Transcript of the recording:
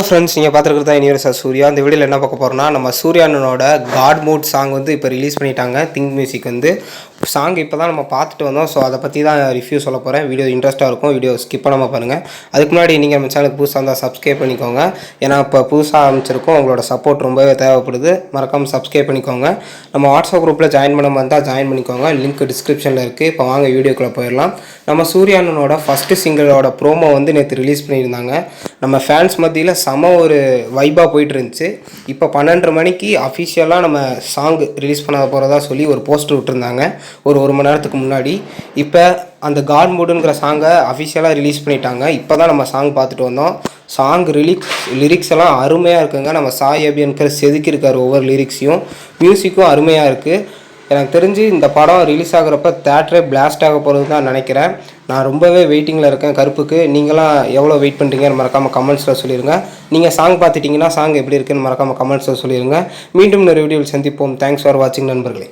Friends, நீங்கள் பார்த்துருக்குறது தான் universe Surya. இந்த வீடியோவில் என்ன பார்க்க போகிறோம்னா, நம்ம சூர்யா அண்ணனோட காட் மூட் சாங் வந்து இப்போ ரிலீஸ் பண்ணிட்டாங்க. திங்க் மியூசிக் வந்து சாங் இப்போ தான் நம்ம பார்த்துட்டு வந்தோம். ஸோ அதை பற்றி தான் ரிவ்யூ சொல்ல போகிறேன். வீடியோ இன்ட்ரெஸ்ட்டாக இருக்கும். வீடியோ ஸ்கிப் பண்ணாமல் பாருங்கள். அதுக்கு முன்னாடி நீங்கள் நம்ம சேனலுக்கு புதுசாக இருந்தால் சப்ஸ்கிரைப் பண்ணிக்கோங்க. ஏன்னா இப்போ புதுசாக ஆரம்பிச்சிருக்கோம். உங்களோட சப்போர்ட் ரொம்பவே தேவைப்படுது. மறக்காமல் சப்ஸ்கிரைப் பண்ணிக்கோங்க. நம்ம வாட்ஸ்அப் குரூப்பில் ஜாயின் பண்ண வந்தால் ஜாயின் பண்ணிக்கோங்க. லிங்க் டிஸ்கிரிப்ஷனில் இருக்குது. இப்போ வாங்க வீடியோக்குள்ளே போயிடலாம். நம்ம சூர்யா அண்ணனோட ஃபஸ்ட்டு சிங்கிளோட ப்ரோமோ வந்து நேற்று ரிலீஸ் பண்ணியிருந்தாங்க. நம்ம ஃபேன்ஸ் மத்தியில் செம ஒரு வைபாக போயிட்டு இருந்துச்சு. இப்போ 12:30 மணிக்கு அஃபிஷியலாக நம்ம சாங் ரிலீஸ் பண்ண போகிறதா சொல்லி ஒரு போஸ்டர் விட்டுருந்தாங்க ஒரு மணி நேரத்துக்கு முன்னாடி. இப்போ அந்த காட் மூடுங்கிற சாங்கை அஃபிஷியலாக ரிலீஸ் பண்ணிட்டாங்க. இப்போ தான் நம்ம சாங் பார்த்துட்டு வந்தோம். சாங் லிரிக்ஸ் எல்லாம் அருமையாக இருக்குங்க. நம்ம சாய் அபியன்கர் செதுக்கியிருக்கார் ஒவ்வொரு லிரிக்ஸையும். மியூசிக்கும் அருமையாக இருக்குது. எனக்கு தெரிஞ்சு இந்த படம் ரிலீஸ் ஆகிறப்ப தேட்டரே பிளாஸ்ட் ஆக போகிறது தான் நினைக்கிறேன். நான் ரொம்பவே வெயிட்டிங்கில் இருக்கேன் கருப்புக்கு. நீங்களாம் எவ்வளோ வெயிட் பண்ணுறீங்கன்னு மறக்காமல் கமெண்ட்ஸில் சொல்லிடுங்க. நீங்கள் சாங் பார்த்துட்டிங்கன்னா சாங் எப்படி இருக்குன்னு மறக்காமல் கமெண்ட்ஸில் சொல்லிடுங்க. மீண்டும் ஒரு வீடியோவில் சந்திப்போம். தேங்க்ஸ் ஃபார் வாட்சிங் நண்பர்களே.